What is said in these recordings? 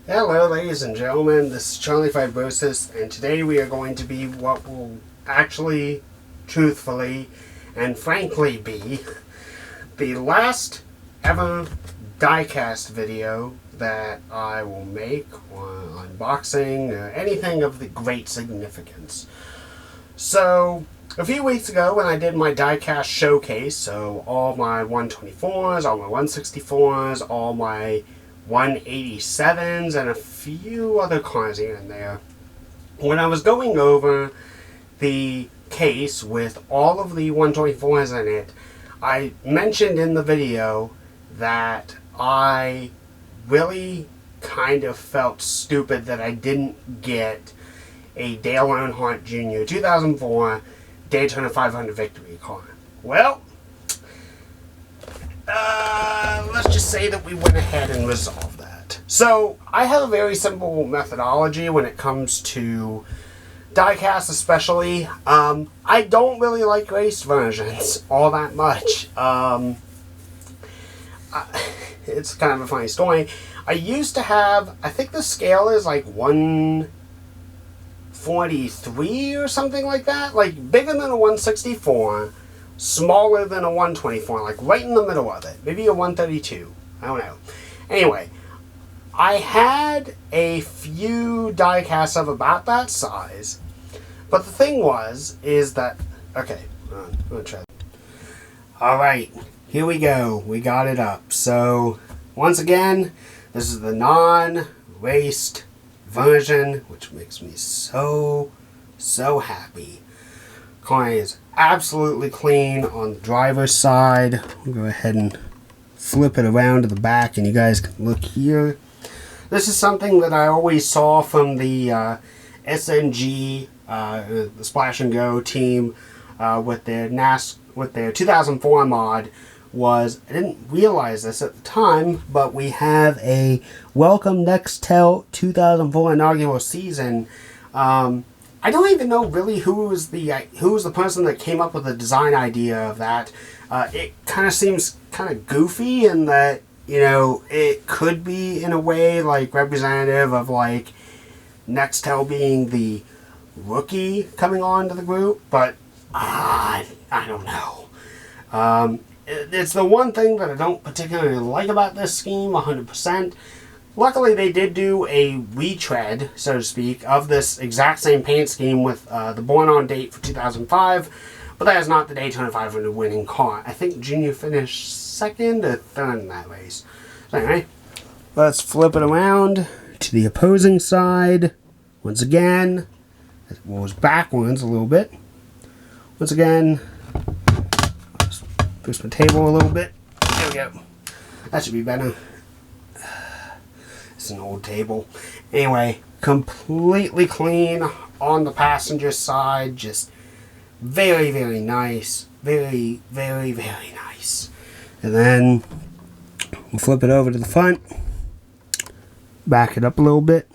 Hello ladies and gentlemen, this is Charlie Fibrosis, and today we are going to be what will actually, truthfully, and frankly be the last ever diecast video that I will make on unboxing or anything of the great significance. So, a few weeks ago when I did my diecast showcase, so all my 124s, all my 164s, all my 187s, and a few other cars here and there. When I was going over the case with all of the 124s in it, I mentioned in the video that I really kind of felt stupid that I didn't get a Dale Earnhardt Jr. 2004 Daytona 500 Victory car. Well, let's just say that we went ahead and resolved that. So, I have a very simple methodology when it comes to diecast especially. I don't really like race versions all that much. It's kind of a funny story. I used to have, I think the scale is like 143 or something like that. Like bigger than a 164. Smaller than a 124, like right in the middle of it. Maybe a 132. I don't know. Anyway, I had a few diecasts of about that size. But the thing is that... Okay, I'm going to try. Alright, here we go. We got it up. So, once again, this is the non-raced version, which makes me so happy. Car is absolutely clean on the driver's side. I'll go ahead and flip it around to the back and you guys can look here. This is something that I always saw from the SNG, the Splash and Go team with their 2004 mod. I didn't realize this at the time, but we have a Welcome Nextel 2004 inaugural season. I don't even know really who was the person that came up with the design idea of that. It kind of seems kind of goofy in that, you know, it could be in a way like representative of like Nextel being the rookie coming on to the group, but I don't know. It's the one thing that I don't particularly like about this scheme 100%. Luckily, they did do a retread, so to speak, of this exact same paint scheme with the born on date for 2005, but that is not the Daytona 500 winning car. I think Junior finished second or third in that race. So anyway, let's flip it around to the opposing side. Once again, it goes backwards a little bit. Once again, let's boost my table a little bit. There we go. That should be better. It's an old table. Anyway, completely clean on the passenger side. Just very, very nice. Very, very, very nice. And then we'll flip it over to the front. Back it up a little bit.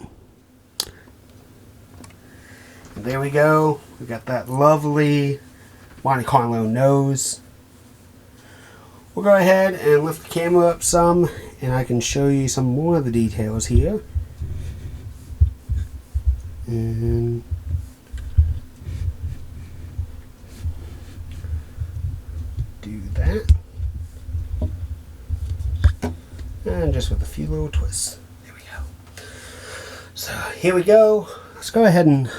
And there we go. We got that lovely Monte Carlo nose. We'll go ahead and lift the camera up some, and I can show you some more of the details here. And do that. And just with a few little twists. There we go. So here we go. Let's go ahead and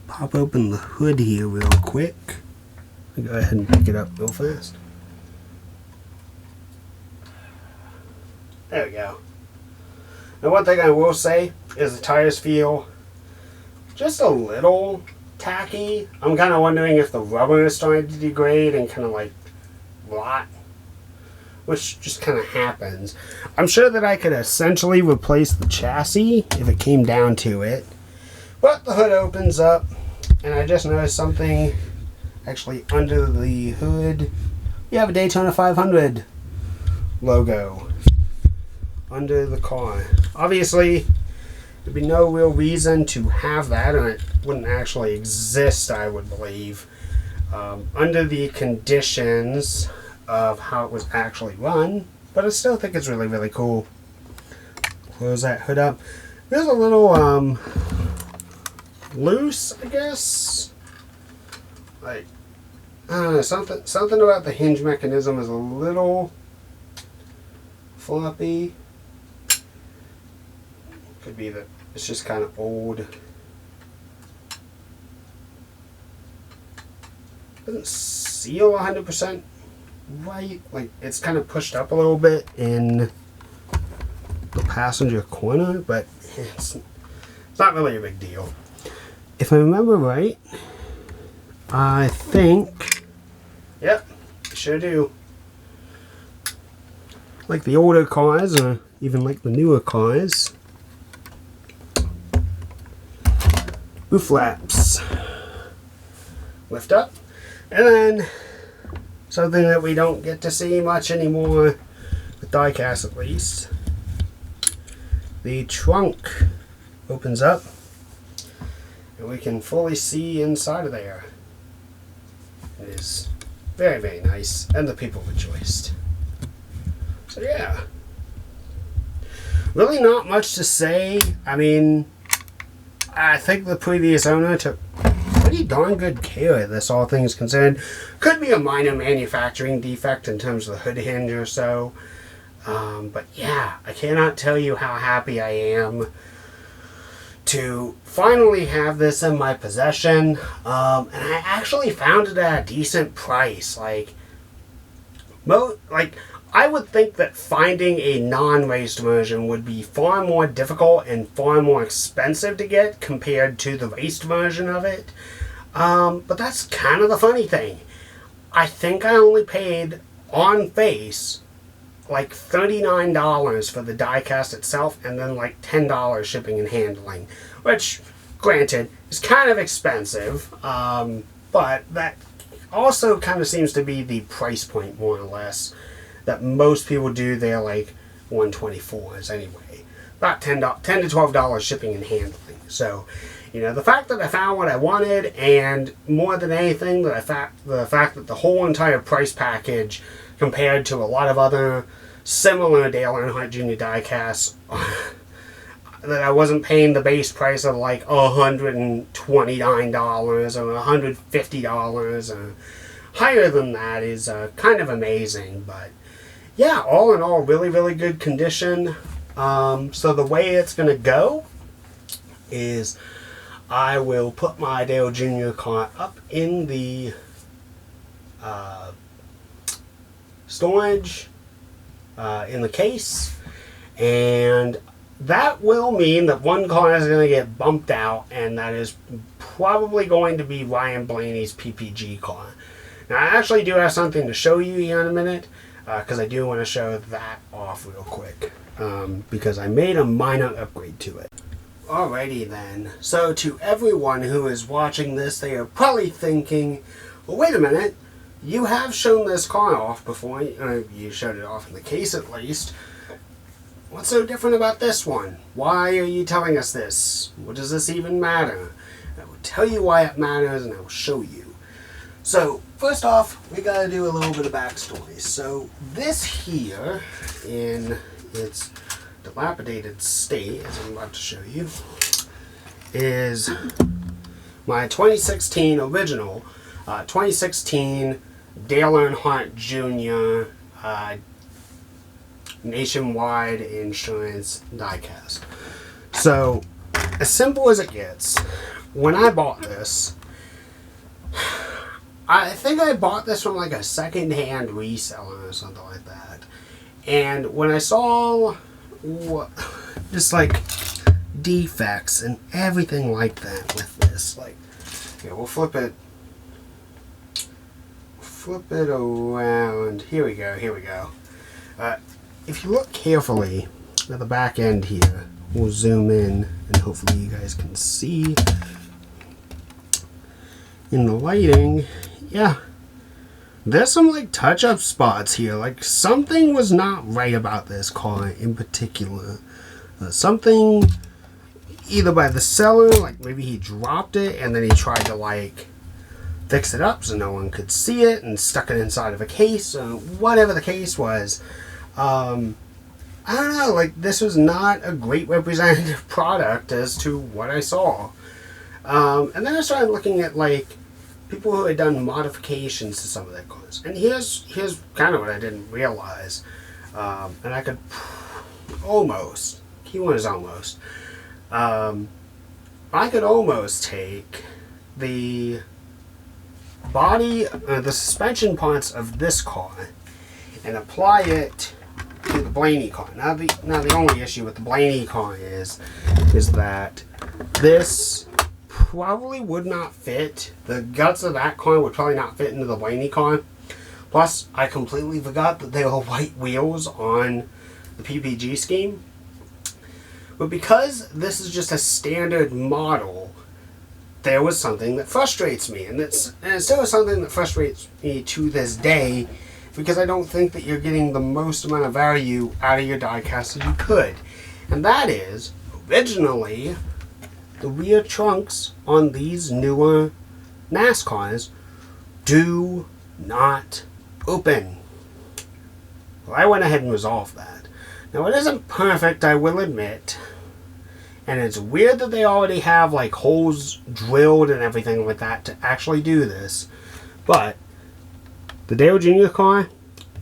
pop open the hood here real quick. I'll go ahead and pick it up real fast. There we go. Now one thing I will say is the tires feel just a little tacky. I'm kind of wondering if the rubber is starting to degrade and kind of like rot, which just kind of happens. I'm sure that I could essentially replace the chassis if it came down to it. But the hood opens up and I just noticed something actually under the hood. You have a Daytona 500 logo under the car. Obviously, there'd be no real reason to have that, and it wouldn't actually exist, I would believe, under the conditions of how it was actually run. But I still think it's really, really cool. Close that hood up. There's a little loose, I guess. Like, I don't know, something about the hinge mechanism is a little floppy. Could be that it's just kind of old. Doesn't seal 100% right. Like, it's kind of pushed up a little bit in the passenger corner, but it's not really a big deal. If I remember right, I think, yep, I sure do. Like the older cars, or even like the newer cars, roof flaps lift up, and then something that we don't get to see much anymore, with die-cast at least, the trunk opens up and we can fully see inside of there. It is very, very nice, and the people rejoiced. So yeah, really not much to say. I mean, I think the previous owner took pretty darn good care of this, all things considered. Could be a minor manufacturing defect in terms of the hood hinge or so. But yeah, I cannot tell you how happy I am to finally have this in my possession. And I actually found it at a decent price. Like I would think that finding a non-raced version would be far more difficult and far more expensive to get compared to the raced version of it. But that's kind of the funny thing. I think I only paid on face like $39 for the die-cast itself, and then like $10 shipping and handling, which, granted, is kind of expensive, but that also kind of seems to be the price point, more or less, that most people do their like 124s anyway. About $10 to $12 shipping and handling. So, you know, the fact that I found what I wanted, and more than anything, the fact that the whole entire price package compared to a lot of other similar Dale Earnhardt Jr. die-casts, that I wasn't paying the base price of like $129 or $150 or higher than that is kind of amazing. But yeah, all in all, really, really good condition. So the way it's going to go is I will put my Dale Jr. car up in the storage in the case, and that will mean that one car is going to get bumped out, and that is probably going to be Ryan Blaney's PPG car. Now, I actually do have something to show you here in a minute, because I do want to show that off real quick, because I made a minor upgrade to it. Alrighty then, so to everyone who is watching this, they are probably thinking, well, wait a minute, you have shown this car off before. You showed it off in the case at least. What's so different about this one? Why are you telling us this? What does this even matter? I will tell you why it matters, and I will show you. So, first off, we gotta do a little bit of backstory. So, this here, in its dilapidated state, as I'm about to show you, is my 2016 original, 2016 Dale Earnhardt Jr. Nationwide Insurance diecast. So, as simple as it gets, when I bought this, I think I bought this from like a second-hand reseller or something like that. And when I saw just like defects and everything like that with this, like, here, we'll flip it around. Here we go. If you look carefully at the back end here, we'll zoom in and hopefully you guys can see in the lighting. Yeah, there's some like touch-up spots here. Like, something was not right about this car in particular. Something either by the seller, like maybe he dropped it and then he tried to like fix it up so no one could see it and stuck it inside of a case, or whatever the case was. I I don't know, like, this was not a great representative product as to what I saw. And then I started looking at, like, people who had done modifications to some of their cars. And here's kind of what I didn't realize. And I could almost, keyword is almost, I could almost take the body, the suspension parts of this car and apply it to the Blaney car. Now the only issue with the Blaney car is that this probably would not fit. The guts of that car would probably not fit into the Blaney car. Plus, I completely forgot that there were white wheels on the PPG scheme. But because this is just a standard model, there was something that frustrates me. And it's still something that frustrates me to this day, because I don't think that you're getting the most amount of value out of your diecast as you could. And that is, originally, the rear trunks on these newer NASCARs do not open. Well, I went ahead and resolved that. Now, it isn't perfect, I will admit. And it's weird that they already have, like, holes drilled and everything like that to actually do this. But the Dale Jr. car,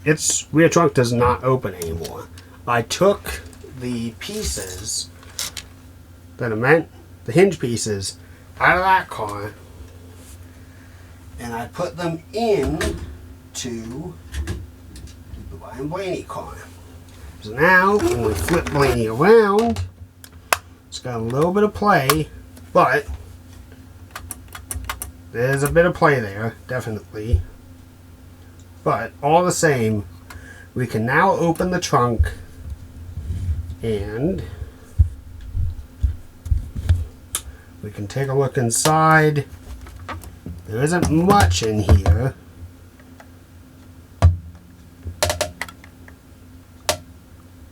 its rear trunk does not open anymore. I took the pieces that are meant, the hinge pieces, out of that car, and I put them in to the Ryan Blaney car. So now, when we flip Blaney around, it's got a little bit of play, but there's a bit of play there, definitely. But all the same, we can now open the trunk and we can take a look inside. There isn't much in here.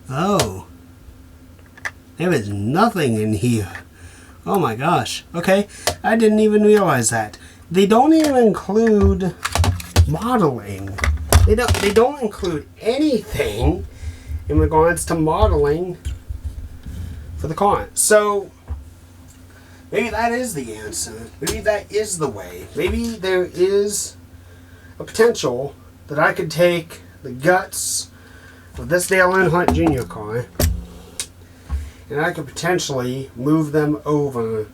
Oh, there is nothing in here. Oh my gosh. Okay, I didn't even realize that. They don't even include modeling. They don't include anything in regards to modeling for the car. So maybe that is the answer. Maybe that is the way. Maybe there is a potential that I could take the guts of this Dale Earnhardt Jr. car and I could potentially move them over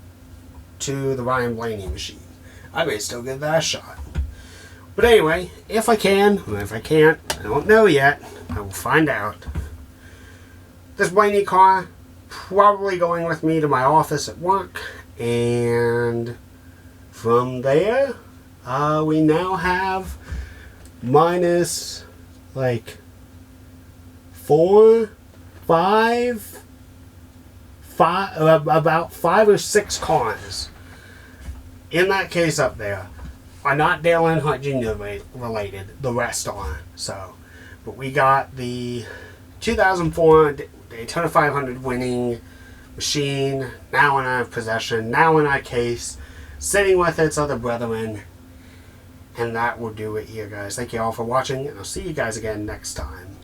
to the Ryan Blaney machine. I may still give that a shot. But anyway, if I can, or if I can't, I don't know yet. I will find out. This Blaney car, probably going with me to my office at work. And from there, we now have minus like about 5 or 6 cars in that case up there are not Dale Earnhardt Jr. related. The rest are. So, but we got the 2004 Daytona 500 winning machine now in our possession, now in our case, sitting with its other brethren. And that will do it here, guys. Thank you all for watching, and I'll see you guys again next time.